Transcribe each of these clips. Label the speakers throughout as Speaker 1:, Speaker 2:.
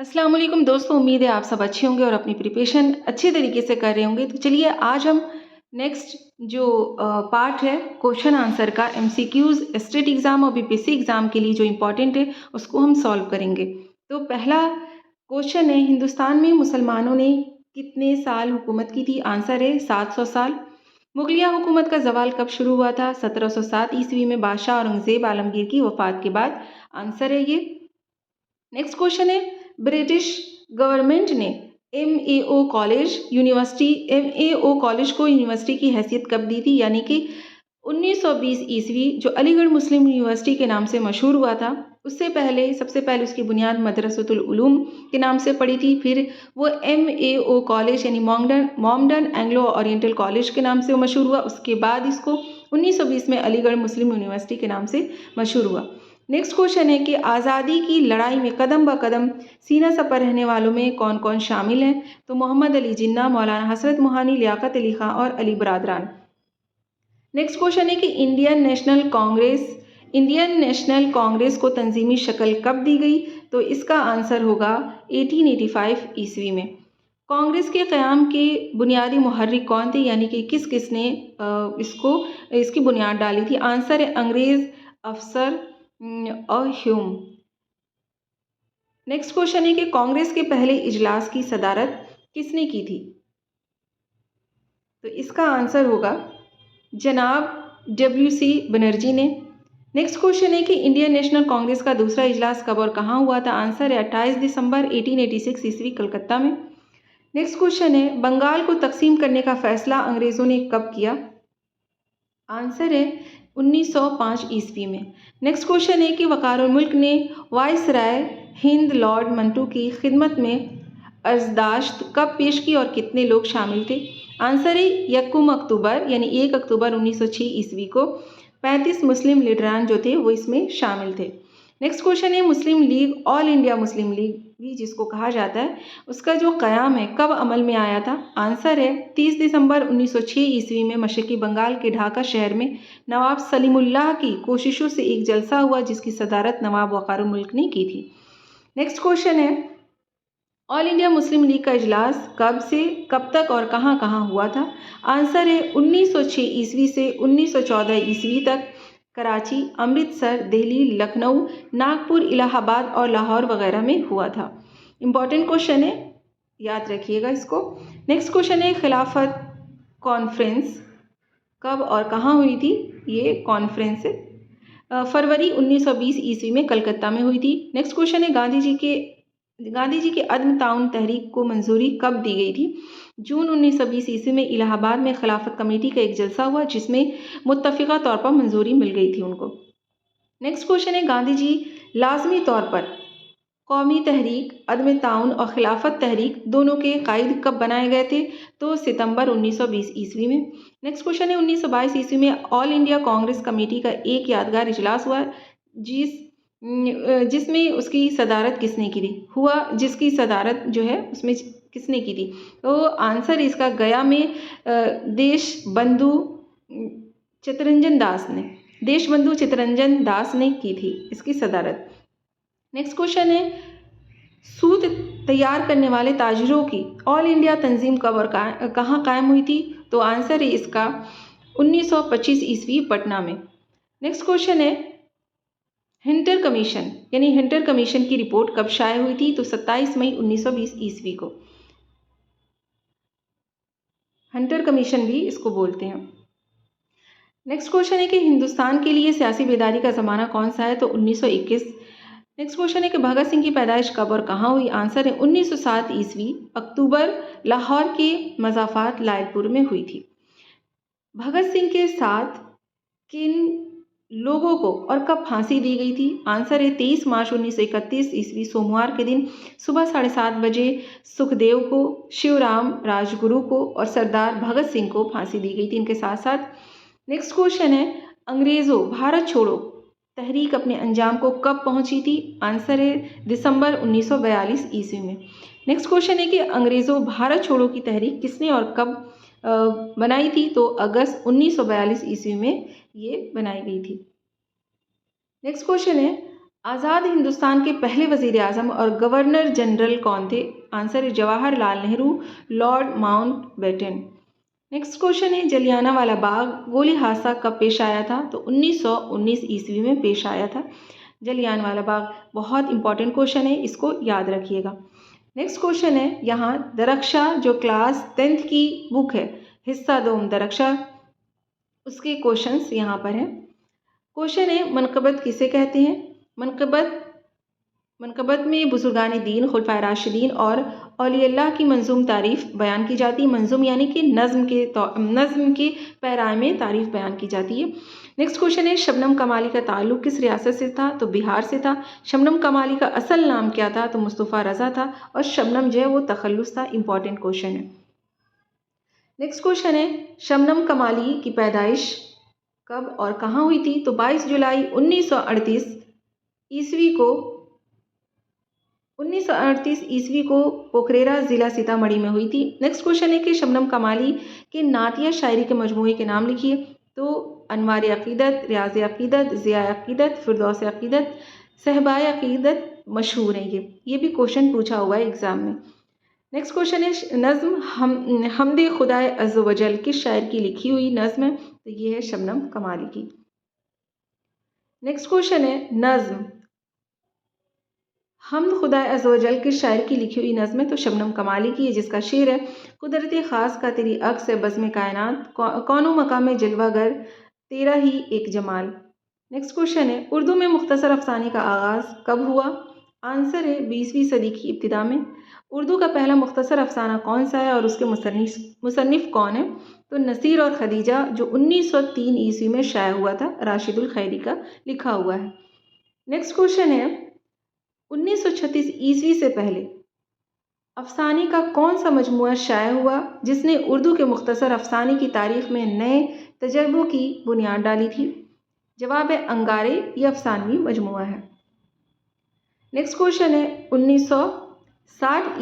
Speaker 1: अस्सलाम वालेकुम दोस्तों, उम्मीद है आप सब अच्छे होंगे और अपनी प्रिपरेशन अच्छे तरीके से कर रहे होंगे। तो चलिए आज हम नेक्स्ट जो पार्ट है क्वेश्चन आंसर का एमसीक्यूज स्टेट एग्ज़ाम और बीपीएससी एग्ज़ाम के लिए जो इम्पोर्टेंट है उसको हम सॉल्व करेंगे। तो पहला क्वेश्चन है, हिंदुस्तान में मुसलमानों ने कितने साल हुकूमत की थी? आंसर है 700 साल। मुगलिया हुकूमत का जवाल कब शुरू हुआ था? 1707 ईस्वी में बादशाह औरंगज़ेब आलमगीर की वफ़ात के बाद। आंसर है ये। नेक्स्ट क्वेश्चन है, ब्रिटिश गवर्नमेंट ने एमएओ कॉलेज को यूनिवर्सिटी की हैसियत कब दी थी? यानी कि 1920 ईस्वी जो अलीगढ़ मुस्लिम यूनिवर्सिटी के नाम से मशहूर हुआ था, उससे पहले सबसे पहले उसकी बुनियाद मदरसतुल उलूम के नाम से पड़ी थी। फिर वो एमएओ कॉलेज यानी मॉमडन एंग्लो ओरिएंटल कॉलेज के नाम से वो मशहूर हुआ। उसके बाद इसको 1920 में अलीगढ़ मुस्लिम यूनिवर्सिटी के नाम से मशहूर हुआ। नेक्स्ट क्वेश्चन है कि आज़ादी की लड़ाई में कदम ब कदम सीना सपर रहने वालों में कौन कौन शामिल हैं? तो मोहम्मद अली जिन्ना, मौलाना हसरत मोहानी, लियाकत अली खां और अली बरादरान। नेक्स्ट क्वेश्चन है कि इंडियन नेशनल कांग्रेस को तंजीमी शक्ल कब दी गई? तो इसका आंसर होगा 1885 ईस्वी में। कांग्रेस के क़याम के बुनियादी मुहर्रिक कौन थे? यानी कि किस किसने इसकी बुनियाद डाली थी? आंसर है अंग्रेज़ अफसर और ह्यूम। नेक्स्ट क्वेश्चन है कि कांग्रेस के पहले इजलास की सदारत किसने की थी? तो इसका आंसर होगा जनाब WC बनर्जी ने। नेक्स्ट क्वेश्चन है कि इंडियन नेशनल कांग्रेस का दूसरा इजलास कब और कहाँ हुआ था? आंसर है 28 दिसंबर 1886 ईस्वी कलकत्ता में। नेक्स्ट क्वेश्चन है, बंगाल को तकसीम करने का फैसला अंग्रेज़ों ने कब किया? आंसर है 1905 ईस्वी में। नेक्स्ट क्वेश्चन है कि वक़ारुल मुल्क ने वायसराय हिंद लॉर्ड मंटो की खिदमत में अर्ज़दाश्त कब पेश की और कितने लोग शामिल थे? आंसर है 1 अक्टूबर यानी 1 अक्टूबर 1906 ईस्वी को 35 मुस्लिम लीडरान जो थे वो इसमें शामिल थे। नेक्स्ट क्वेश्चन है, मुस्लिम लीग ऑल इंडिया मुस्लिम लीग भी जिसको कहा जाता है, उसका जो क़याम है कब अमल में आया था? आंसर है 30 दिसंबर 1906 ईस्वी में मशरक़ी बंगाल के ढाका शहर में नवाब सलीमुल्लाह की कोशिशों से एक जलसा हुआ जिसकी सदारत नवाब वक़ारुल मुल्क ने की थी। नेक्स्ट क्वेश्चन है, ऑल इंडिया मुस्लिम लीग का इजलास कब से कब तक और कहाँ कहाँ हुआ था? आंसर है 1906 ईस्वी से 1914 ईस्वी तक कराची, अमृतसर, दिल्ली, लखनऊ, नागपुर, इलाहाबाद और लाहौर वगैरह में हुआ था। इम्पॉर्टेंट क्वेश्चन है, याद रखिएगा इसको। नेक्स्ट क्वेश्चन है, खिलाफत कॉन्फ्रेंस कब और कहाँ हुई थी? ये कॉन्फ्रेंस फरवरी 1920 ईस्वी में कलकत्ता में हुई थी। नेक्स्ट क्वेश्चन है, गांधी जी के अदम ताउन तहरीक को मंजूरी कब दी गई थी? जून 1920 ईस्वी में इलाहाबाद में खिलाफत कमेटी का एक जलसा हुआ जिसमें मुत्तफ़िक़ा तौर पर मंजूरी मिल गई थी उनको। नेक्स्ट क्वेश्चन है, गांधी जी लाजमी तौर पर कौमी तहरीक, अदम ताउन और खिलाफत तहरीक दोनों के कायद कब बनाए गए थे? तो सितंबर 1920 ईस्वी में। नेक्स्ट क्वेश्चन है, 1922 ईस्वी में ऑल इंडिया कांग्रेस कमेटी का एक यादगार इजलास हुआ जिसमें उसकी सदारत किसने की थी? जिसकी सदारत जो है उसमें किसने की थी? तो आंसर इसका गया में देशबंधु चित्तरंजन दास ने की थी इसकी सदारत। नेक्स्ट क्वेश्चन है, सूत तैयार करने वाले ताजिरों की ऑल इंडिया तंजीम कब और कहाँ कायम हुई थी? तो आंसर है इसका 1925 ईस्वी पटना में। नेक्स्ट क्वेश्चन है, हंटर कमीशन की रिपोर्ट कब शाया हुई थी? तो 27 मई 1920 ईस्वी को। हंटर कमीशन भी इसको बोलते हैं। नेक्स्ट क्वेश्चन है कि हिंदुस्तान के लिए सियासी बेदारी का ज़माना कौन सा है? तो 1921। नेक्स्ट क्वेश्चन है कि भगत सिंह की पैदाइश कब और कहाँ हुई? आंसर है 1907 ईस्वी अक्टूबर, लाहौर के मज़ाफ़ात लायलपुर में हुई थी। भगत सिंह के साथ किन लोगों को और कब फांसी दी गई थी? आंसर है 23 मार्च 1931 ईस्वी सोमवार के दिन सुबह 7:30 बजे सुखदेव को, शिवराम राजगुरु को और सरदार भगत सिंह को फांसी दी गई थी इनके साथ साथ। नेक्स्ट क्वेश्चन है, अंग्रेज़ों भारत छोड़ो तहरीक अपने अंजाम को कब पहुंची थी? आंसर है दिसंबर 1942 ईस्वी में। नेक्स्ट क्वेश्चन है कि अंग्रेज़ों भारत छोड़ो की तहरीक किसने और कब बनाई थी? तो अगस्त 1942 ईस्वी में ये बनाई गई थी। नेक्स्ट क्वेश्चन है, आज़ाद हिंदुस्तान के पहले वज़ीर आज़म और गवर्नर जनरल कौन थे? आंसर है Jawaharlal Nehru, Lord Mountbatten. Next question है जलियांवाला बाग गोली हादसा कब पेश आया था? तो 1919 ईस्वी में पेश आया था जलियांवाला बाग। बहुत इंपॉर्टेंट क्वेश्चन है, इसको याद रखिएगा। नेक्स्ट क्वेश्चन है यहाँ दरक्षा जो क्लास 10th की बुक है, हिस्सा दोम दरक्षा, उसके क्वेश्चंस यहाँ पर हैं। क्वेश्चन है मनकबत किसे कहते हैं? मनकबत में बुजुर्गान दीन, खुलफाए राशिदीन और औलिया की मंजूम तारीफ़ बयान की जाती है। मंजूम यानी कि नज़्म के पैराए में तारीफ़ बयान की जाती है। नेक्स्ट क्वेश्चन है शबनम कमाली का ताल्लुक़ किस रियासत से था? तो बिहार से था। शबनम कमाली का असल नाम क्या था? तो मुस्तफ़ा रज़ा था, और शबनम जो है वो तखल्लुस था। इंपॉर्टेंट क्वेश्चन है। नेक्स्ट क्वेश्चन है शबनम कमाली की पैदाइश कब और कहाँ हुई थी? तो 22 जुलाई 1938 ईस्वी को पोखरेरा ज़िला सीतामढ़ी में हुई थी। नेक्स्ट क्वेश्चन है कि शबनम कमाली के नातिया शायरी के मजमूए के नाम लिखिए। तो अनवार अक़ीदत, रियाज़ अक़ीदत, ज़िया अक़ीदत, फिरदौस अक़ीदत, सहबाए अक़ीदत मशहूर हैं। ये भी क्वेश्चन पूछा हुआ है एग्ज़ाम में। नेक्स्ट क्वेश्चन है नज़्म हमदे खुदाए अज़्ज़ व जल किस शायर की लिखी हुई नज़्म है? तो ये है शबनम कमाली की। नेक्स्ट क्वेश्चन है नज़्म हमद खुदाए अज़्ज़ व जल किस शायर की लिखी हुई नज़्म है? तो शबनम कमाली की है, जिसका शेर है कुदरत ख़ास का तेरी अक्स है बज़्म कायनात, कौनो मकाम जलवागर तेरा ही एक जमाल। नेक्स्ट क्वेश्चन है उर्दू में मुख्तसर अफ़साने का आगाज़ कब हुआ? आंसर है 20वीं सदी की इब्तिदा में। उर्दू का पहला मुख्तसर अफ़साना कौन सा है और उसके मुसन्निफ़ कौन है? तो नसीर और खदीजा, जो 1903 ईस्वी में शाया हुआ था, राशिदुल खैरी का लिखा हुआ है। नेक्स्ट क्वेश्चन है 1936 ईस्वी से पहले अफ़साने का कौन सा मजमूआ शाया हुआ जिसने उर्दू के मुख्तसर अफ़साने की तारीख़ में नए तजर्बों की बुनियाद डाली थी? जवाब है अंगारे, ये अफ़सानवी मजमूआ है। नेक्स्ट क्वेश्चन है 1960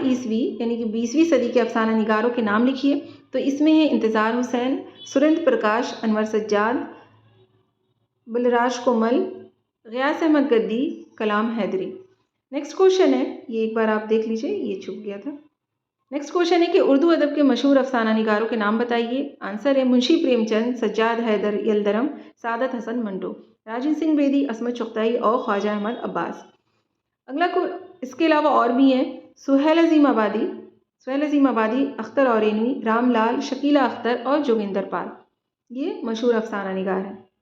Speaker 1: ईस्वी यानी कि 20वीं सदी के अफ़साना निगारों के नाम लिखिए। तो इसमें है इंतज़ार हुसैन, सुरेंद्र प्रकाश, अनवर सज्जाद, बलराज कोमल, ग़ियास अहमद गद्दी, कलाम हैदरी। नेक्स्ट क्वेश्चन है, ये एक बार आप देख लीजिए, ये छूट गया था। नेक्स्ट क्वेश्चन है कि उर्दू अदब के मशहूर अफ़साना निगारों के नाम बताइए। आंसर है मुंशी प्रेमचंद, सज्जाद हैदर यलदरम, सादत हसन मंटो, राजन सिंह बेदी, असमत चुगताई और ख्वाजा अहमद अब्बास। अगला को इसके अलावा और भी हैं सुहेल अज़ीम आबादी, अख्तर औरेनवी, रामलाल, शकीला अख्तर और जोगिंदर पाल। ये मशहूर अफ़साना निगार है।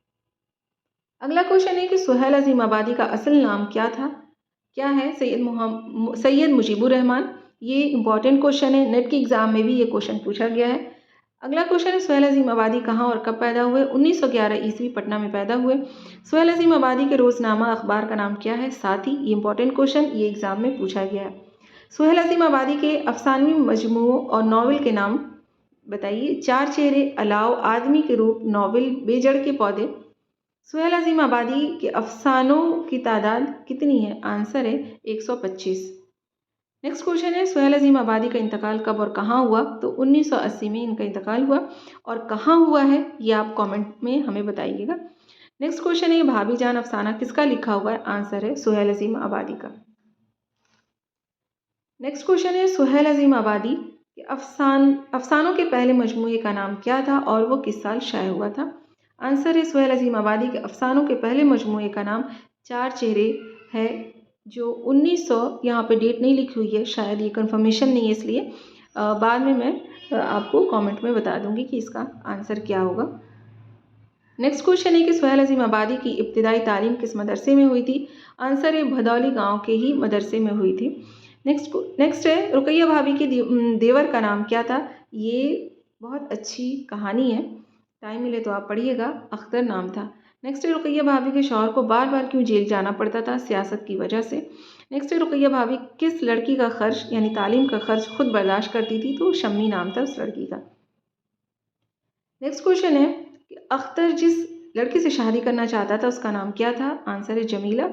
Speaker 1: अगला क्वेश्चन है कि सुहेल अज़ीम आबादी का असल नाम क्या था? क्या है? सैयद मुजीबुर रहमान। ये इंपॉर्टेंट क्वेश्चन है, नेट के एग्ज़ाम में भी ये क्वेश्चन पूछा गया है। अगला क्वेश्चन है सुहेल अज़ीम आबादी कहाँ और कब पैदा हुए? 1911 ईस्वी पटना में पैदा हुए। सुहेल अज़ीम आबादी के रोज़नामा अखबार का नाम क्या है? साथी। ये इंपॉर्टेंट क्वेश्चन, ये एग्ज़ाम में पूछा गया है। सुहेल अज़ीम आबादी के अफ़सानवी मजमूओं और नावल के नाम बताइए। चार चेहरे, अलाव, आदमी के रूप, नावल, बेजड़ के पौधे। सुहेल अज़ीम आबादी के अफ़सानों की तादाद कितनी है? आंसर है 125। नेक्स्ट क्वेश्चन है सुहेल अज़ीम आबादी का इंतकाल कब और कहाँ हुआ? तो 1980 में इनका इंतकाल हुआ। और कहाँ हुआ है ये आप कमेंट में हमें बताइएगा। नेक्स्ट क्वेश्चन है भाभी जान अफसाना किसका लिखा हुआ है? आंसर है सुहेल अज़ीम आबादी का। नेक्स्ट क्वेश्चन है सुहेल अज़ीम आबादी के अफसानों के पहले मजमूए का नाम क्या था और वो किस साल शाया हुआ था? आंसर है सुहेल अज़ीम आबादी के अफसानों के पहले मजमूए का नाम चार चेहरे है, जो 1900, यहाँ पे डेट नहीं लिखी हुई है, शायद ये कंफर्मेशन नहीं है, इसलिए बाद में मैं आपको कमेंट में बता दूंगी कि इसका आंसर क्या होगा। नेक्स्ट क्वेश्चन है कि सुहेल अज़ीम आबादी की इब्तिदाई तालीम किस मदरसे में हुई थी? आंसर है भदौली गांव के ही मदरसे में हुई थी। नेक्स्ट है रुकैया भाभी के देवर का नाम क्या था? ये बहुत अच्छी कहानी है, टाइम मिले तो आप पढ़िएगा। अख्तर नाम था। नेक्स्ट है रुकैया भाभी के शौहर को बार बार क्यों जेल जाना पड़ता था? सियासत की वजह से। नेक्स्ट है रुकैया भाभी किस लड़की का खर्च यानी तालीम का खर्च खुद बर्दाश्त करती थी? तो शम्मी नाम था उस लड़की का। नेक्स्ट क्वेश्चन है कि अख्तर जिस लड़की से शादी करना चाहता था उसका नाम क्या था? आंसर है जमीला।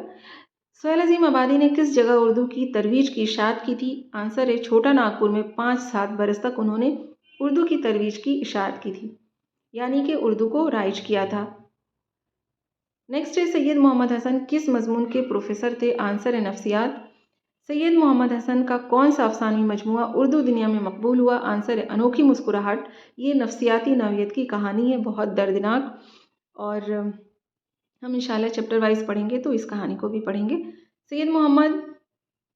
Speaker 1: सुहेल अज़ीम आबादी ने किस जगह उर्दू की तरवीज की इशाअत की थी? आंसर है छोटा नागपुर में 5-7 बरस तक उन्होंने उर्दू की तरवीज की इशाअत की थी, यानी कि उर्दू को राइज किया था। नेक्स्ट है सैयद मोहम्मद हसन किस मजमून के प्रोफेसर थे? आंसर है नफ्सियात। सैयद मोहम्मद हसन का कौन सा अफसानवी मजमूआ उर्दू दुनिया में मकबूल हुआ? आंसर है अनोखी मुस्कुराहट। ये नफ्सियाती नौइयत की कहानी है, बहुत दर्दनाक, और हम इंशाल्लाह चैप्टर वाइज पढ़ेंगे तो इस कहानी को भी पढ़ेंगे। सैयद मोहम्मद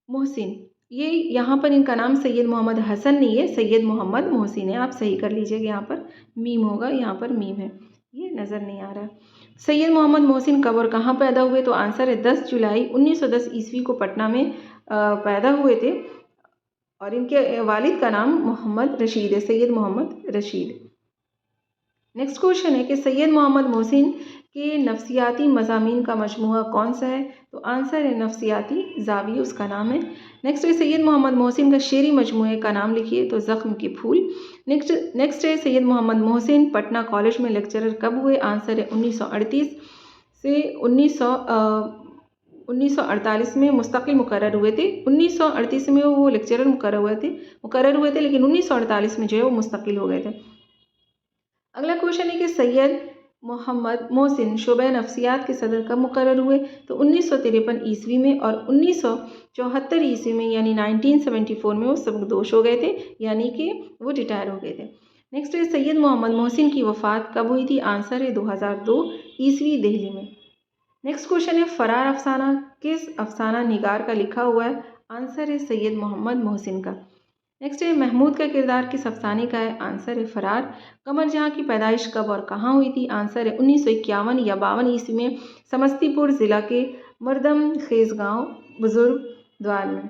Speaker 1: मोहसिन, ये यहाँ पर इनका नाम सैयद मोहम्मद हसन नहीं है, सैयद मोहम्मद मोहसिन है। आप सही कर लीजिएगा, यहाँ पर मीम होगा, यहाँ पर मीम है, ये नज़र नहीं आ रहा। सैयद मोहम्मद मोहसिन कब और कहाँ पैदा हुए? तो आंसर है 10 जुलाई 1910 ईस्वी को पटना में पैदा हुए थे, और इनके वालिद का नाम मोहम्मद रशीद है, सैयद मोहम्मद रशीद। नेक्स्ट क्वेश्चन है कि सैयद मोहम्मद मोहसिन के नफ्सियाती मज़ामीन का मजमूआ कौन सा है? तो आंसर है नफ्सियाती ज़ावी, उसका नाम है। नेक्स्ट है सैयद मोहम्मद मोहसिन का शेरी मजमूए का नाम लिखिए। तो ज़ख्म के फूल। नेक्स्ट है सैयद मोहम्मद मोहसिन पटना कॉलेज में लेक्चरर कब हुए? आंसर है 1938 से 1948 में मुस्तकिल मुकर्रर हुए थे। 1938 में वो लेक्चरर मुकर्रर हुए थे, लेकिन 1948 में जो है वो मुस्तकिल हो गए थे। अगला क्वेश्चन है कि सैयद मोहम्मद मोहसिन शोबा नफ्सियात के सदर कब मुकर्रर हुए? तो 1953 ईस्वी में, और 1974 ईस्वी में यानी 1974 में वो सबकदोश हो गए थे, यानी कि वो रिटायर हो गए थे। नेक्स्ट है सैयद मोहम्मद मोहसिन की वफ़ात कब हुई थी? आंसर है 2002 ईस्वी, दिल्ली में। नेक्स्ट क्वेश्चन है फरार अफसाना किस अफसाना निगार का लिखा हुआ है? आंसर है सैयद मोहम्मद मोहसिन का। नेक्स्ट है महमूद का किरदार किस अफसाने का है? आंसर है फरार। कमर जहाँ की पैदाइश कब और कहाँ हुई थी? आंसर है 1951 या 52 ईस्वी में समस्तीपुर ज़िला के मरदम खेज गाँव बुजुर्ग द्वार में।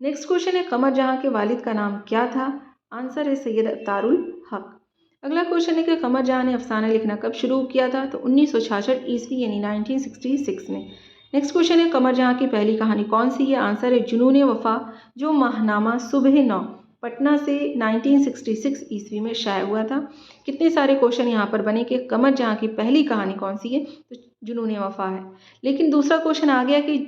Speaker 1: नेक्स्ट क्वेश्चन है कमर जहाँ के वालिद का नाम क्या था? आंसर है सैयद अतारुल हक। अगला क्वेश्चन है कि कमर जहाँ ने अफसाना लिखना कब शुरू किया था? तो 1966 ईस्वी यानी 1966 में। नेक्स्ट क्वेश्चन है कमर जहाँ की पहली कहानी कौन सी है? आंसर है जुनून वफ़ा, जो माहनामा सुबह 9 पटना से 1966 ईस्वी में शाया हुआ था। कितने सारे क्वेश्चन यहाँ पर बने कि कमर जहाँ की पहली कहानी कौन सी है? तो जुनून वफ़ा है। लेकिन दूसरा क्वेश्चन आ गया कि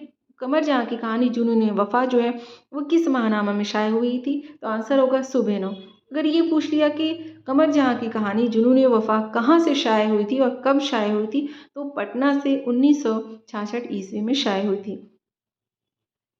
Speaker 1: कमर जहाँ की कहानी जुनून वफ़ा जो है वो किस माहनामा में शाया हुई थी? तो आंसर होगा सुबह 9। अगर ये पूछ लिया कि कमर जहाँ की कहानी जुनून वफ़ा कहाँ से शाया हुई थी और कब शाया हुई थी? तो पटना से 1966 ईस्वी में शाया हुई थी।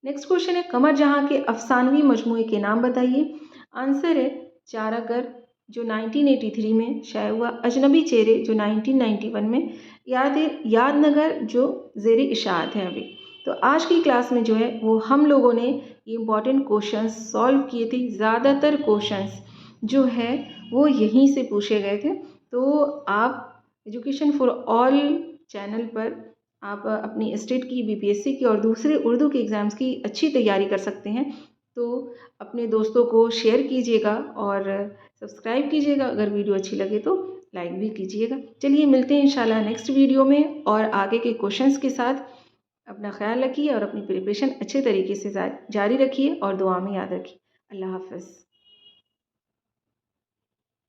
Speaker 1: नेक्स्ट क्वेश्चन है कमर जहाँ के अफसानवी मजमूए के नाम बताइए। आंसर है चारागर जो 1983 में शाया हुआ, अजनबी चेहरे जो 1991 में, यादनगर जो ज़ेर इशाअत है अभी। तो आज की क्लास में जो है वो हम लोगों ने ये इम्पॉर्टेंट क्वेश्चंस सॉल्व किए थे। ज़्यादातर क्वेश्चंस जो है वो यहीं से पूछे गए थे। तो आप एजुकेशन फॉर ऑल चैनल पर आप अपनी स्टेट की, बीपीएससी की और दूसरे उर्दू के एग्ज़ाम्स की अच्छी तैयारी कर सकते हैं। तो अपने दोस्तों को शेयर कीजिएगा और सब्सक्राइब कीजिएगा। अगर वीडियो अच्छी लगे तो लाइक भी कीजिएगा। चलिए मिलते हैं इंशाल्लाह नेक्स्ट वीडियो में और आगे के क्वेश्चंस के साथ। अपना ख्याल रखिए और अपनी प्रिपरेशन अच्छे तरीके से जारी रखिए और दुआ में याद रखिए। अल्लाह हाफ़िज़।